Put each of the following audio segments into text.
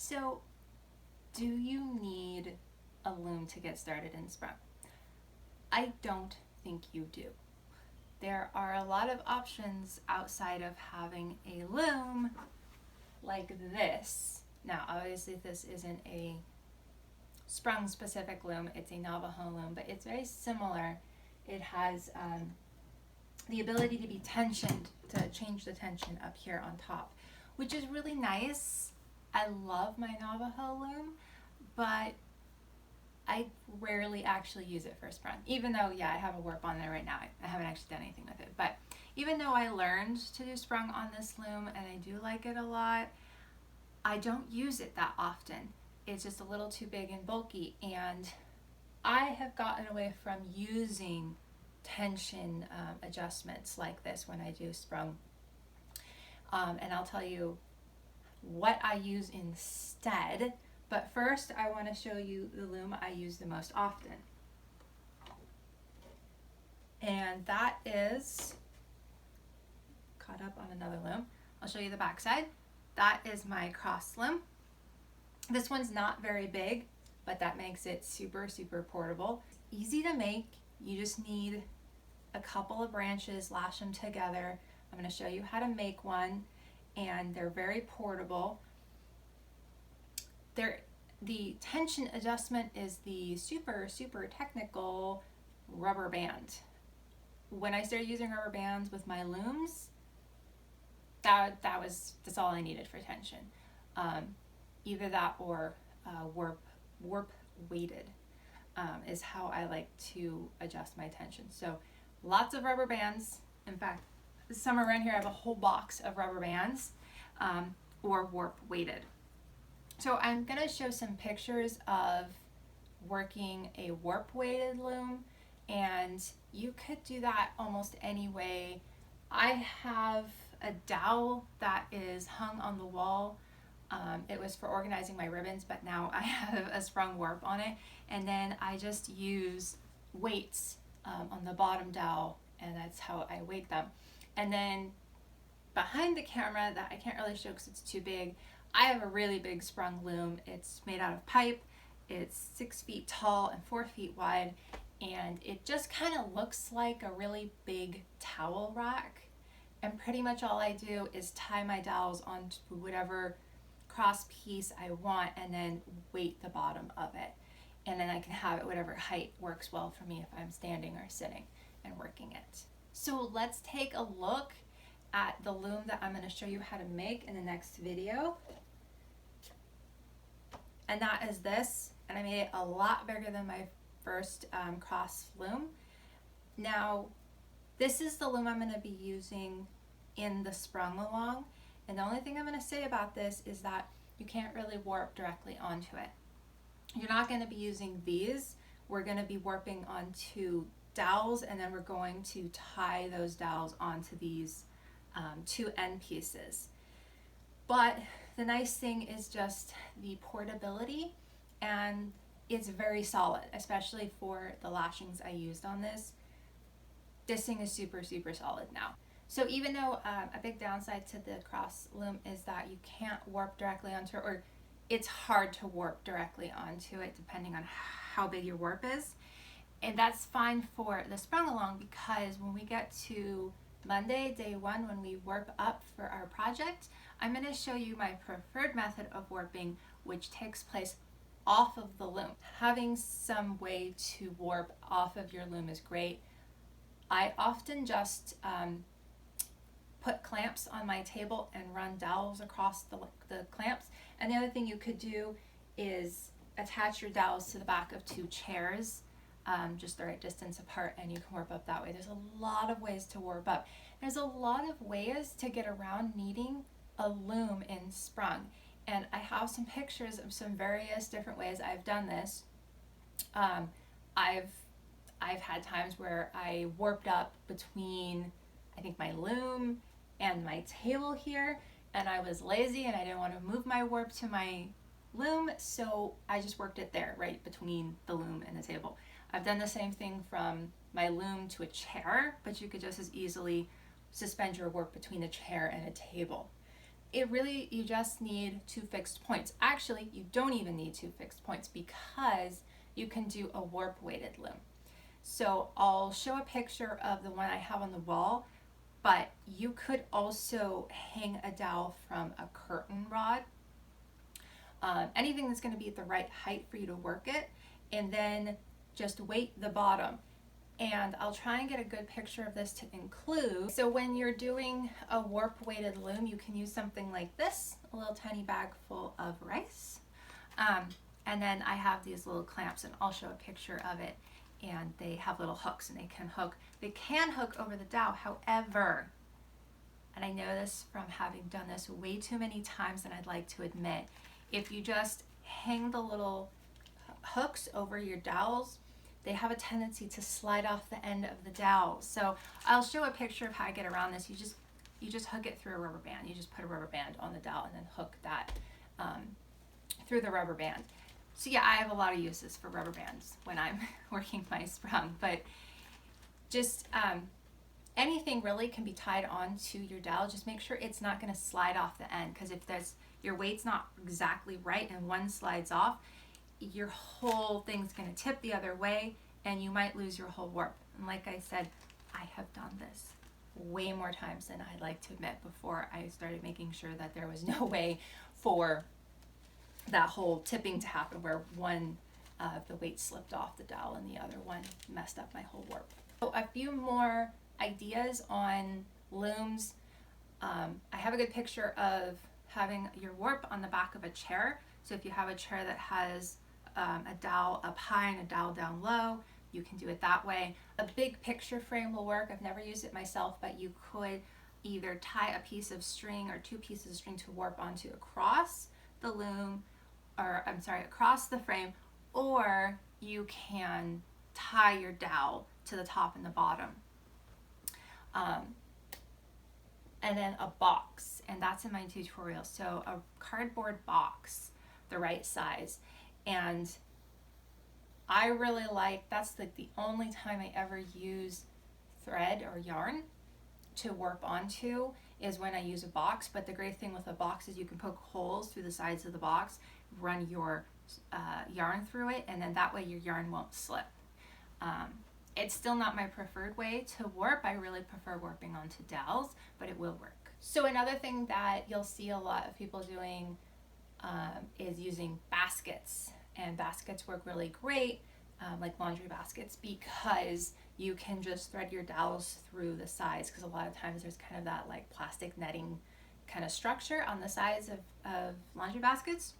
So, do you need a loom to get started in Sprung? I don't think you do. There are a lot of options outside of having a loom like this. Now, obviously this isn't a Sprung specific loom, it's a Navajo loom, but it's very similar. It has the ability to be tensioned, to change the tension up here on top, which is really nice. I love my Navajo loom, but I rarely actually use it for Sprung, even though, yeah, I have a warp on there right now. I haven't actually done anything with it, but even though I learned to do Sprung on this loom and I do like it a lot, I don't use it that often. It's just a little too big and bulky, and I have gotten away from using tension adjustments like this when I do Sprung. And I'll tell you what I use instead. But first, I want to show you the loom I use the most often. And that is caught up on another loom. I'll show you the back side. That is my cross loom. This one's not very big, but that makes it super, super portable. Easy to make. You just need a couple of branches, lash them together. I'm going to show you how to make one, and they're very portable. The tension adjustment is the super, super technical rubber band. When I started using rubber bands with my looms, that's all I needed for tension. Either that or warp weighted is how I like to adjust my tension. So lots of rubber bands. In fact, somewhere around here I have a whole box of rubber bands, or warp weighted. So I'm going to show some pictures of working a warp weighted loom, and you could do that almost any way. I have a dowel that is hung on the wall. It was for organizing my ribbons, but now I have a sprung warp on it, and then I just use weights on the bottom dowel, and that's how I weight them. And then behind the camera, that I can't really show because it's too big, I have a really big sprung loom. It's made out of pipe. It's 6 feet tall and 4 feet wide, and it just kind of looks like a really big towel rack. And pretty much all I do is tie my dowels onto whatever cross piece I want and then weight the bottom of it. And then I can have it whatever height works well for me if I'm standing or sitting and working it. So let's take a look at the loom that I'm going to show you how to make in the next video. And that is this, and I made it a lot bigger than my first cross loom. Now, this is the loom I'm going to be using in the Sprang-Along, and the only thing I'm going to say about this is that you can't really warp directly onto it. You're not going to be using these. We're going to be warping onto dowels, and then we're going to tie those dowels onto these two end pieces. But the nice thing is just the portability, and it's very solid, especially for the lashings I used on this. This thing is super, super solid now. So even though a big downside to the cross loom is that you can't warp directly onto it, or it's hard to warp directly onto it depending on how big your warp is. And that's fine for the Sprang-Along, because when we get to Monday, day one, when we warp up for our project, I'm going to show you my preferred method of warping, which takes place off of the loom. Having some way to warp off of your loom is great. I often just put clamps on my table and run dowels across the clamps. And the other thing you could do is attach your dowels to the back of two chairs, just the right distance apart, and you can warp up that way. There's a lot of ways to warp up. There's a lot of ways to get around needing a loom in Sprung, and I have some pictures of some various different ways I've done this. I've had times where I warped up between, I think, my loom and my table here, and I was lazy and I didn't want to move my warp to my loom, so I just worked it there, right between the loom and the table. I've done the same thing from my loom to a chair, but you could just as easily suspend your warp between a chair and a table. you just need 2 fixed points. Actually, you don't even need 2 fixed points because you can do a warp weighted loom. So I'll show a picture of the one I have on the wall, but you could also hang a dowel from a curtain rod. Anything that's going to be at the right height for you to work it, and then just weight the bottom. And I'll try and get a good picture of this to include. So when you're doing a warp weighted loom, you can use something like this, a little tiny bag full of rice. And then I have these little clamps, and I'll show a picture of it. And they have little hooks, and they can hook over the dowel. However, and I know this from having done this way too many times than I'd like to admit, if you just hang the little hooks over your dowels, they have a tendency to slide off the end of the dowel. So I'll show a picture of how I get around this. You just hook it through a rubber band. You just put a rubber band on the dowel and then hook that through the rubber band. So yeah, I have a lot of uses for rubber bands when I'm working my sprung, but just anything really can be tied onto your dowel. Just make sure it's not going to slide off the end, because if your weight's not exactly right and one slides off, your whole thing's going to tip the other way and you might lose your whole warp. And like I said, I have done this way more times than I'd like to admit before I started making sure that there was no way for that whole tipping to happen, where one of the weight slipped off the dowel and the other one messed up my whole warp. So a few more ideas on looms. I have a good picture of having your warp on the back of a chair. So if you have a chair that has a dowel up high and a dowel down low, you can do it that way. A big picture frame will work. I've never used it myself, but you could either tie a piece of string or 2 pieces of string to warp onto across the loom, or I'm sorry, across the frame, or you can tie your dowel to the top and the bottom. And then a box, and that's in my tutorial. So a cardboard box, the right size. And I really like, that's like the only time I ever use thread or yarn to warp onto is when I use a box. But the great thing with a box is you can poke holes through the sides of the box, run your yarn through it, and then that way your yarn won't slip. It's still not my preferred way to warp. I really prefer warping onto dowels, but it will work. So another thing that you'll see a lot of people doing is using baskets, and baskets work really great, like laundry baskets, because you can just thread your dowels through the sides, because a lot of times there's kind of that like plastic netting kind of structure on the sides of laundry baskets.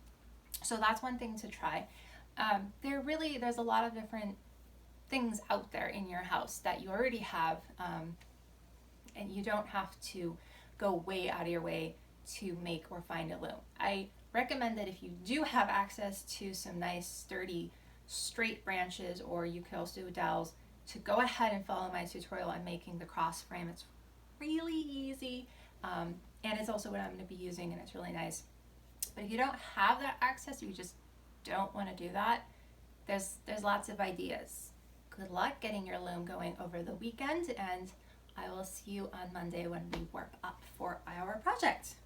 So that's one thing to try. There's a lot of different things out there in your house that you already have, and you don't have to go way out of your way to make or find a loom. I recommend that if you do have access to some nice sturdy straight branches, or you could also do dowels, to go ahead and follow my tutorial on making the cross frame. It's really easy, and it's also what I'm going to be using, and it's really nice. But if you don't have that access, you just don't want to do that, there's lots of ideas. Good luck getting your loom going over the weekend, and I will see you on Monday when we warp up for our project.